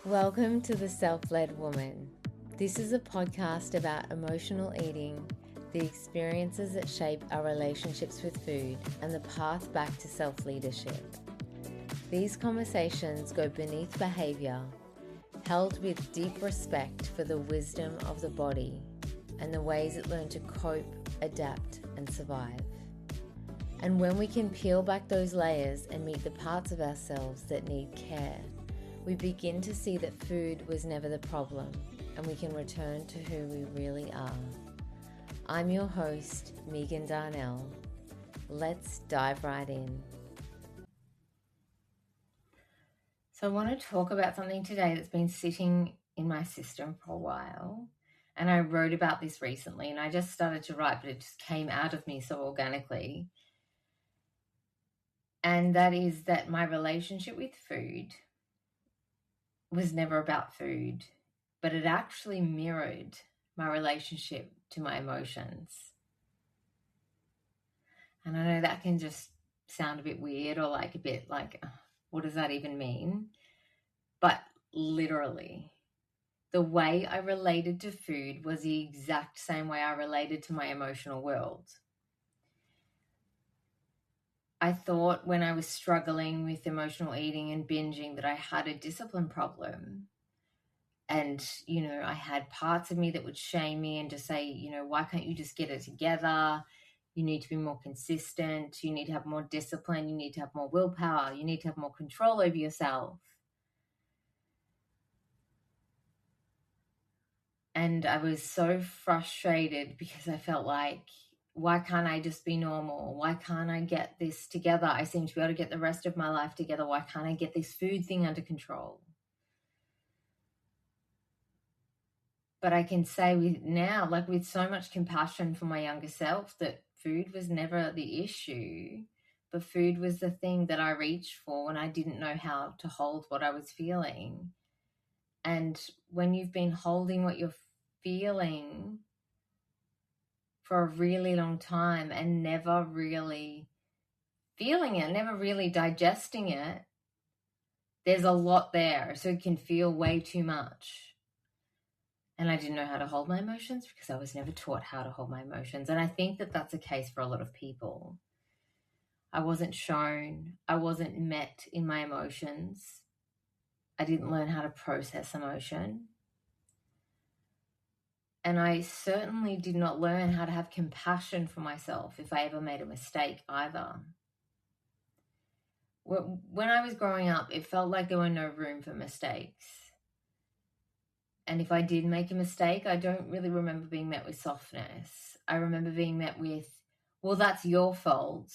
Welcome to The Self-Led Woman. This is a podcast about emotional eating, the experiences that shape our relationships with food, and the path back to self-leadership. These conversations go beneath behavior, held with deep respect for the wisdom of the body and the ways it learned to cope, adapt, and survive. And when we can peel back those layers and meet the parts of ourselves that need care, we begin to see that food was never the problem, and we can return to who we really are. I'm your host, Megan Darnell. Let's dive right in. So I want to talk about something today that's been sitting in my system for a while. And I wrote about this recently, and I just started to write, but it just came out of me so organically. And that is that my relationship with food was never about food, but it actually mirrored my relationship to my emotions. And I know that can just sound a bit weird or like a bit like, what does that even mean? But literally, the way I related to food was the exact same way I related to my emotional world. I thought when I was struggling with emotional eating and binging that I had a discipline problem. And, I had parts of me that would shame me and just say, why can't you just get it together? You need to be more consistent. You need to have more discipline. You need to have more willpower. You need to have more control over yourself. And I was so frustrated because I felt like, why can't I just be normal? Why can't I get this together? I seem to be able to get the rest of my life together. Why can't I get this food thing under control? But I can say with so much compassion for my younger self, that food was never the issue, but food was the thing that I reached for when I didn't know how to hold what I was feeling. And when you've been holding what you're feeling for a really long time and never really feeling it, never really digesting it, there's a lot there. So it can feel way too much. And I didn't know how to hold my emotions because I was never taught how to hold my emotions. And I think that that's a case for a lot of people. I wasn't shown, I wasn't met in my emotions. I didn't learn how to process emotion. And I certainly did not learn how to have compassion for myself if I ever made a mistake either. When I was growing up, it felt like there were no room for mistakes. And if I did make a mistake, I don't really remember being met with softness. I remember being met with, well, that's your fault.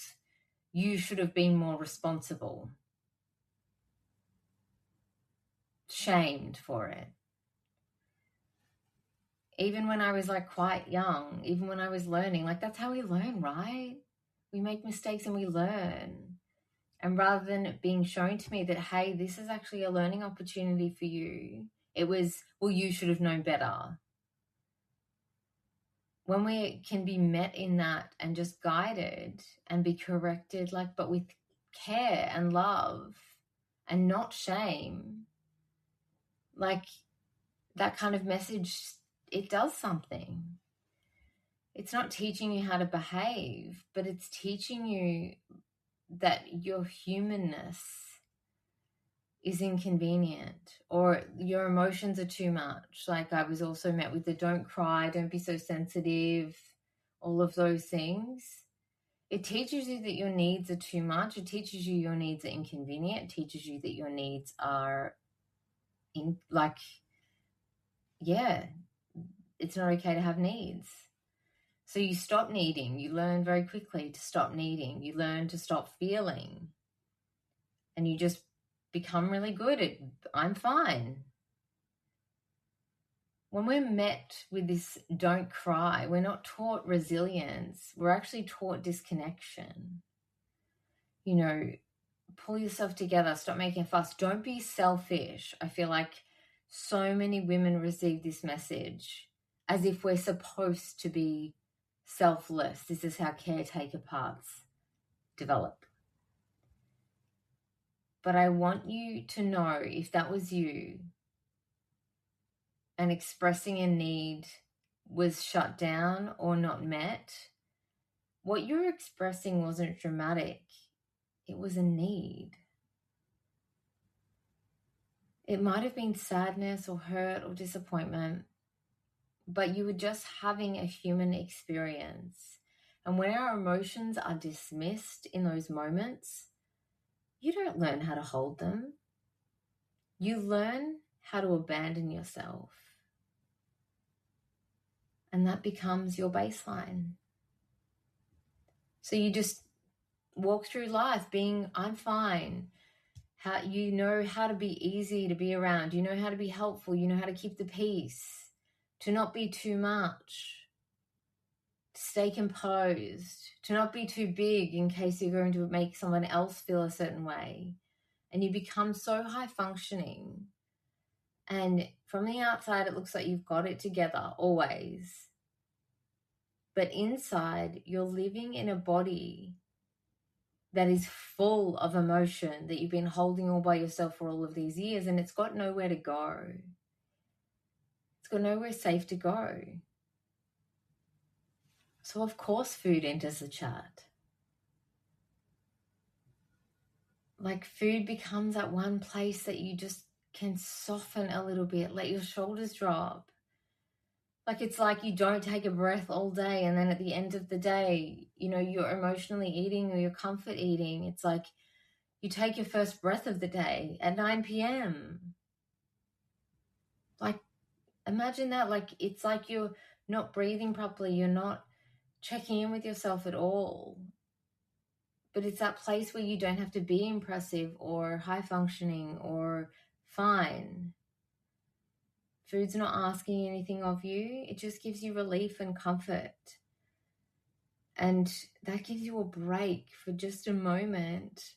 You should have been more responsible. Shamed for it. Even when I was quite young, even when I was learning, that's how we learn, right? We make mistakes and we learn. And rather than it being shown to me that, hey, this is actually a learning opportunity for you, it was, well, you should have known better. When we can be met in that and just guided and be corrected, but with care and love and not shame, that kind of message, it does something. It's not teaching you how to behave, but it's teaching you that your humanness is inconvenient or your emotions are too much. I was also met with the don't cry, don't be so sensitive, all of those things. It teaches you that your needs are too much. It teaches you your needs are inconvenient. It teaches you that your needs are it's not okay to have needs. So you stop needing. You learn very quickly to stop needing. You learn to stop feeling. And you just become really good at, I'm fine. When we're met with this don't cry, we're not taught resilience. We're actually taught disconnection. Pull yourself together. Stop making a fuss. Don't be selfish. I feel like so many women receive this message as if we're supposed to be selfless. This is how caretaker parts develop. But I want you to know, if that was you, and expressing a need was shut down or not met, what you're expressing wasn't dramatic. It was a need. It might have been sadness or hurt or disappointment, but you were just having a human experience. And when our emotions are dismissed in those moments, you don't learn how to hold them. You learn how to abandon yourself. And that becomes your baseline. So you just walk through life being, I'm fine. You know how to be easy to be around. You know how to be helpful. You know how to keep the peace, to not be too much, to stay composed, to not be too big in case you're going to make someone else feel a certain way. And you become so high functioning. And from the outside, it looks like you've got it together always. But inside, you're living in a body that is full of emotion that you've been holding all by yourself for all of these years, and it's got nowhere to go. It's got nowhere safe to go. So of course food enters the chat. Like food becomes that one place that you just can soften a little bit, let your shoulders drop. Like it's like you don't take a breath all day, and then at the end of the day, you're emotionally eating or you're comfort eating. It's like you take your first breath of the day at 9 p.m. Like, imagine that. Like, it's like you're not breathing properly. You're not checking in with yourself at all. But it's that place where you don't have to be impressive or high functioning or fine. Food's not asking anything of you. It just gives you relief and comfort. And that gives you a break for just a moment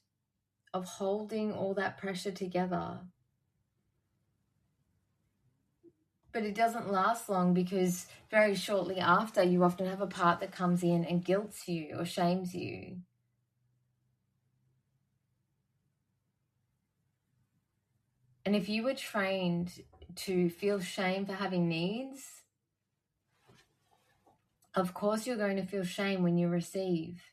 of holding all that pressure together. But it doesn't last long, because very shortly after, you often have a part that comes in and guilts you or shames you. And if you were trained to feel shame for having needs, of course you're going to feel shame when you receive.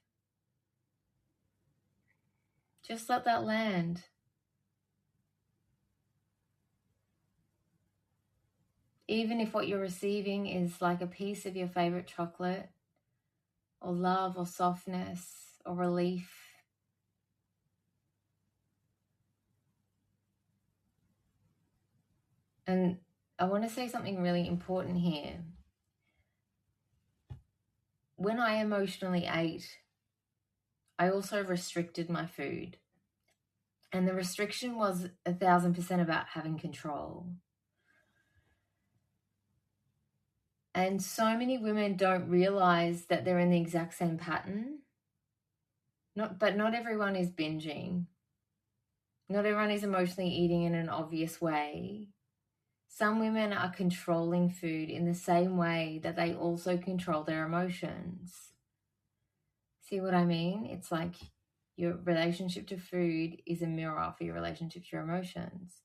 Just let that land. Even if what you're receiving is like a piece of your favorite chocolate, or love, or softness, or relief. And I want to say something really important here. When I emotionally ate, I also restricted my food. And the restriction was 1,000% about having control. And so many women don't realize that they're in the exact same pattern. But not everyone is binging. Not everyone is emotionally eating in an obvious way. Some women are controlling food in the same way that they also control their emotions. See what I mean? It's like your relationship to food is a mirror for your relationship to your emotions.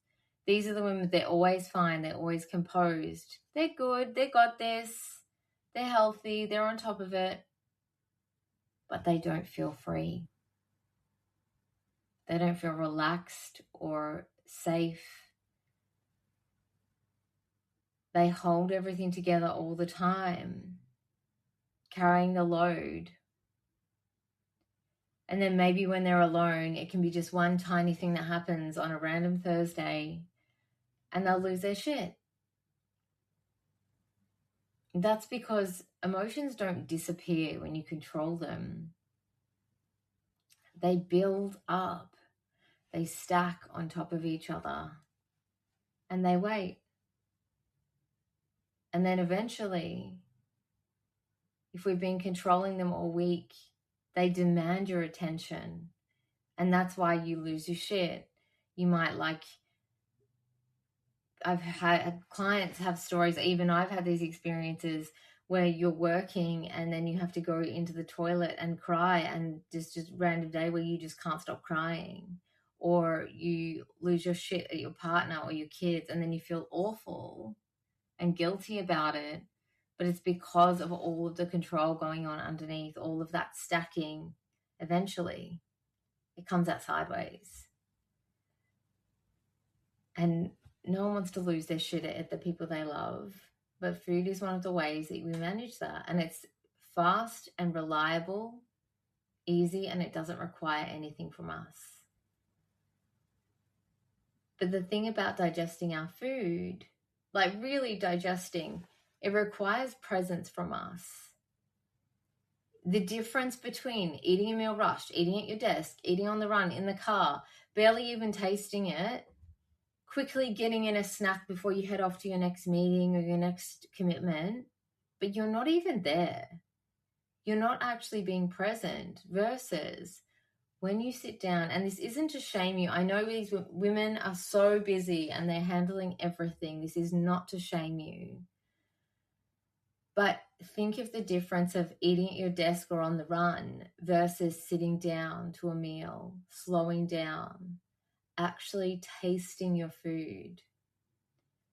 These are the women, they're always fine, they're always composed, they're good, they got this, they're healthy, they're on top of it, but they don't feel free. They don't feel relaxed or safe. They hold everything together all the time, carrying the load. And then maybe when they're alone, it can be just one tiny thing that happens on a random Thursday, and they'll lose their shit. That's because emotions don't disappear when you control them. They build up. They stack on top of each other. And they wait. And then eventually, if we've been controlling them all week, they demand your attention. And that's why you lose your shit. You might I've had clients have stories, even I've had these experiences where you're working and then you have to go into the toilet and cry, and just random day where you just can't stop crying, or you lose your shit at your partner or your kids and then you feel awful. and guilty about it, but it's because of all of the control going on underneath, all of that stacking. Eventually, it comes out sideways. And no one wants to lose their shit at the people they love, but food is one of the ways that we manage that. And it's fast and reliable, easy, and it doesn't require anything from us. But the thing about digesting our food, like really digesting, it requires presence from us. The difference between eating a meal rushed, eating at your desk, eating on the run, in the car, barely even tasting it, quickly getting in a snack before you head off to your next meeting or your next commitment, but you're not even there. You're not actually being present, versus when you sit down, and this isn't to shame you. I know these women are so busy and they're handling everything. This is not to shame you. But think of the difference of eating at your desk or on the run versus sitting down to a meal, slowing down, actually tasting your food,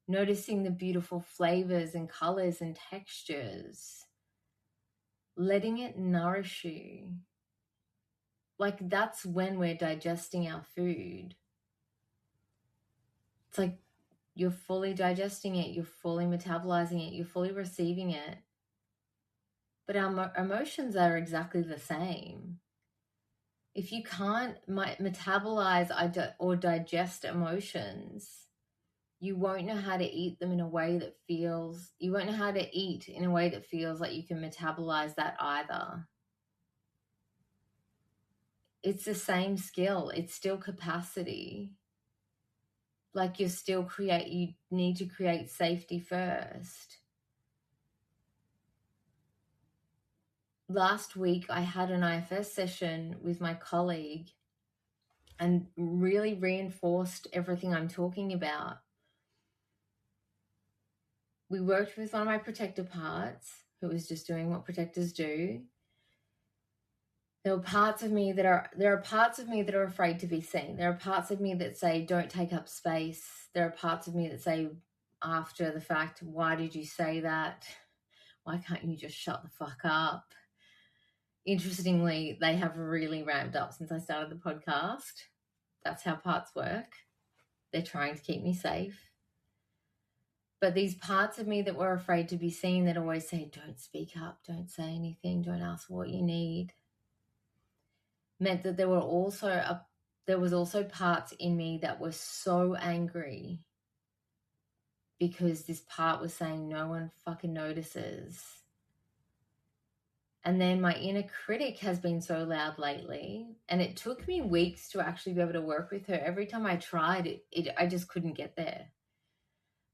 noticing the beautiful flavors and colors and textures, letting it nourish you. Like, that's when we're digesting our food. It's like you're fully digesting it, you're fully metabolizing it, you're fully receiving it. But our emotions are exactly the same. If you can't metabolize or digest emotions, you won't know how to eat them in a way that feels, you won't know how to eat in a way that feels like you can metabolize that either. It's the same skill. It's still capacity. Like you need to create safety first. Last week, I had an IFS session with my colleague and really reinforced everything I'm talking about. We worked with one of my protector parts who was just doing what protectors do. There are parts of me that are afraid to be seen. There are parts of me that say, don't take up space. There are parts of me that say, after the fact, why did you say that? Why can't you just shut the fuck up? Interestingly, they have really ramped up since I started the podcast. That's how parts work. They're trying to keep me safe. But these parts of me that were afraid to be seen, that always say, don't speak up, don't say anything, don't ask for what you need, meant that there was also parts in me that were so angry because this part was saying no one fucking notices. And then my inner critic has been so loud lately, and it took me weeks to actually be able to work with her. Every time I tried it, I just couldn't get there.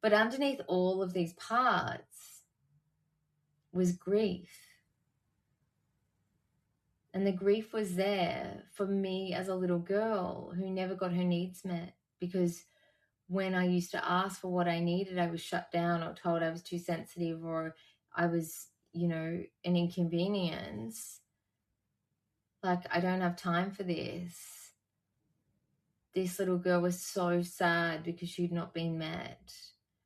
But underneath all of these parts was grief. And the grief was there for me as a little girl who never got her needs met, because when I used to ask for what I needed, I was shut down or told I was too sensitive or I was, an inconvenience. Like, I don't have time for this. This little girl was so sad because she'd not been met.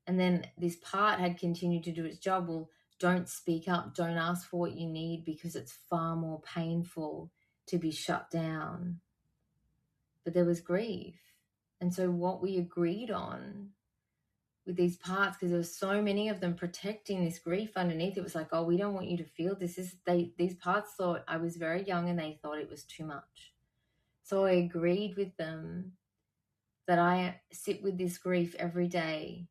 And then this part had continued to do its job. Well, don't speak up, don't ask for what you need, because it's far more painful to be shut down. But there was grief. And so what we agreed on with these parts, because there were so many of them protecting this grief underneath, it was like, oh, we don't want you to feel this. These parts thought I was very young and they thought it was too much. So I agreed with them that I sit with this grief every day,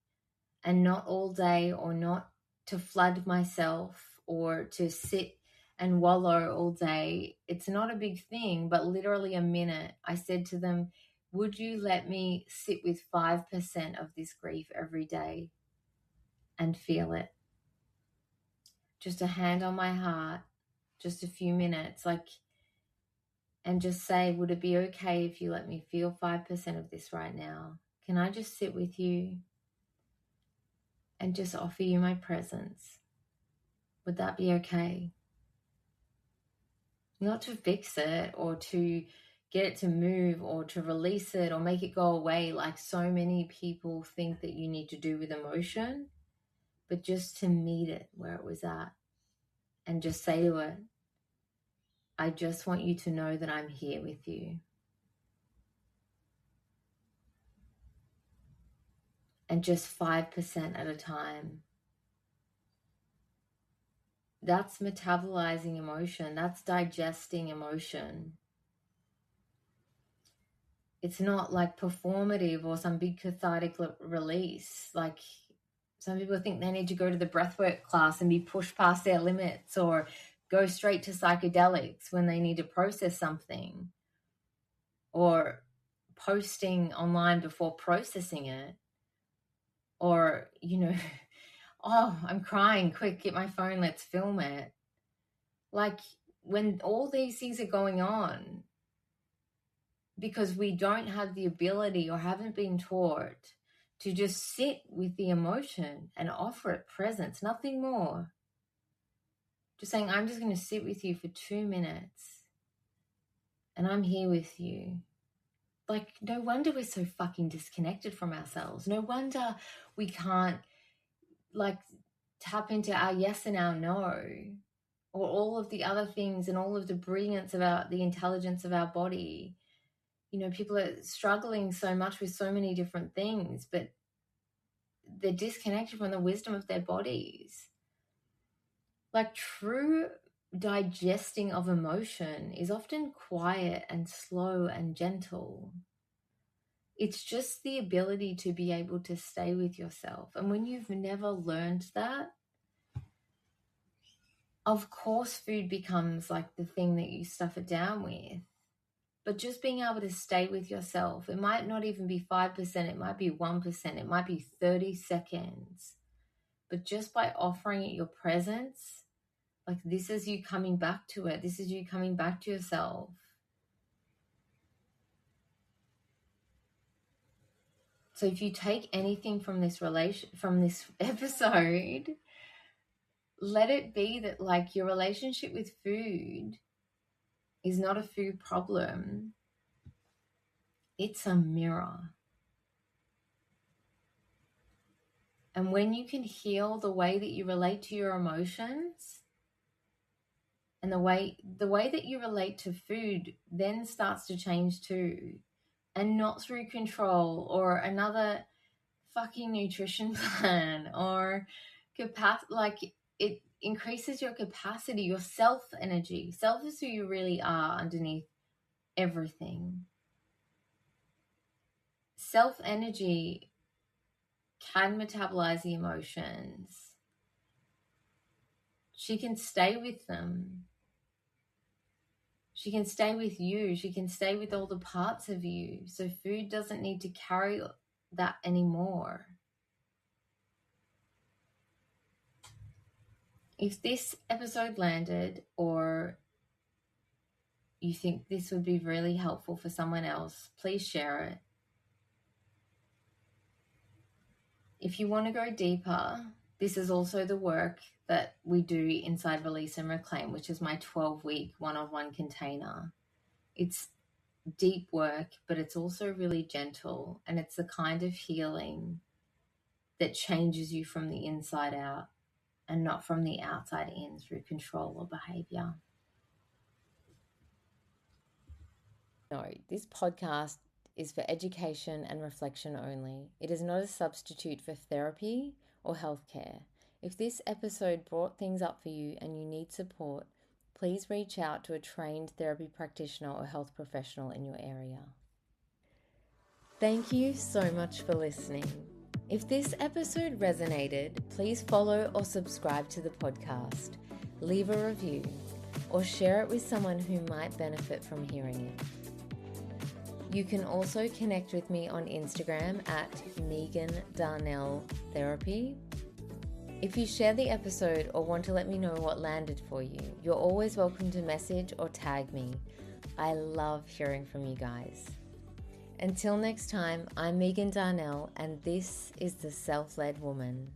and not all day, or not to flood myself or to sit and wallow all day. It's not a big thing, but literally a minute. I said to them, would you let me sit with 5% of this grief every day and feel it? Just a hand on my heart, just a few minutes, and just say, would it be okay if you let me feel 5% of this right now? Can I just sit with you and just offer you my presence? Would that be okay? Not to fix it or to get it to move or to release it or make it go away like so many people think that you need to do with emotion, but just to meet it where it was at and just say to it, I just want you to know that I'm here with you. And just 5% at a time. That's metabolizing emotion. That's digesting emotion. It's not like performative or some big cathartic release. Like some people think they need to go to the breathwork class and be pushed past their limits, or go straight to psychedelics when they need to process something, or posting online before processing it, or, oh, I'm crying, quick, get my phone, let's film it. Like when all these things are going on, because we don't have the ability or haven't been taught to just sit with the emotion and offer it presence, nothing more. Just saying, I'm just going to sit with you for 2 minutes and I'm here with you. Like, no wonder we're so fucking disconnected from ourselves. No wonder we can't tap into our yes and our no, or all of the other things and all of the brilliance about the intelligence of our body. People are struggling so much with so many different things, but they're disconnected from the wisdom of their bodies. Like true digesting of emotion is often quiet and slow and gentle. It's just the ability to be able to stay with yourself. And when you've never learned that, of course food becomes like the thing that you stuff it down with. But just being able to stay with yourself, it might not even be 5%, it might be 1%, it might be 30 seconds. But just by offering it your presence, like this is you coming back to it, this is you coming back to yourself. So if you take anything from this episode, let it be that like your relationship with food is not a food problem. It's a mirror. And when you can heal the way that you relate to your emotions, and the way that you relate to food then starts to change too. And not through control or another fucking nutrition plan or it increases your capacity, your self energy. Self is who you really are underneath everything. Self energy can metabolize the emotions. She can stay with them. She can stay with you. She can stay with all the parts of you. So food doesn't need to carry that anymore. If this episode landed, or you think this would be really helpful for someone else, please share it. If you want to go deeper, this is also the work that we do inside Release and Reclaim, which is my 12-week one-on-one container. It's deep work, but it's also really gentle, and it's the kind of healing that changes you from the inside out and not from the outside in through control or behavior. No, this podcast is for education and reflection only. It is not a substitute for therapy or healthcare. If this episode brought things up for you and you need support, please reach out to a trained therapy practitioner or health professional in your area. Thank you so much for listening. If this episode resonated, please follow or subscribe to the podcast, leave a review, or share it with someone who might benefit from hearing it. You can also connect with me on Instagram at Megan Darnell Therapy. If you share the episode or want to let me know what landed for you, you're always welcome to message or tag me. I love hearing from you guys. Until next time, I'm Megan Darnell, and this is The Self-Led Woman.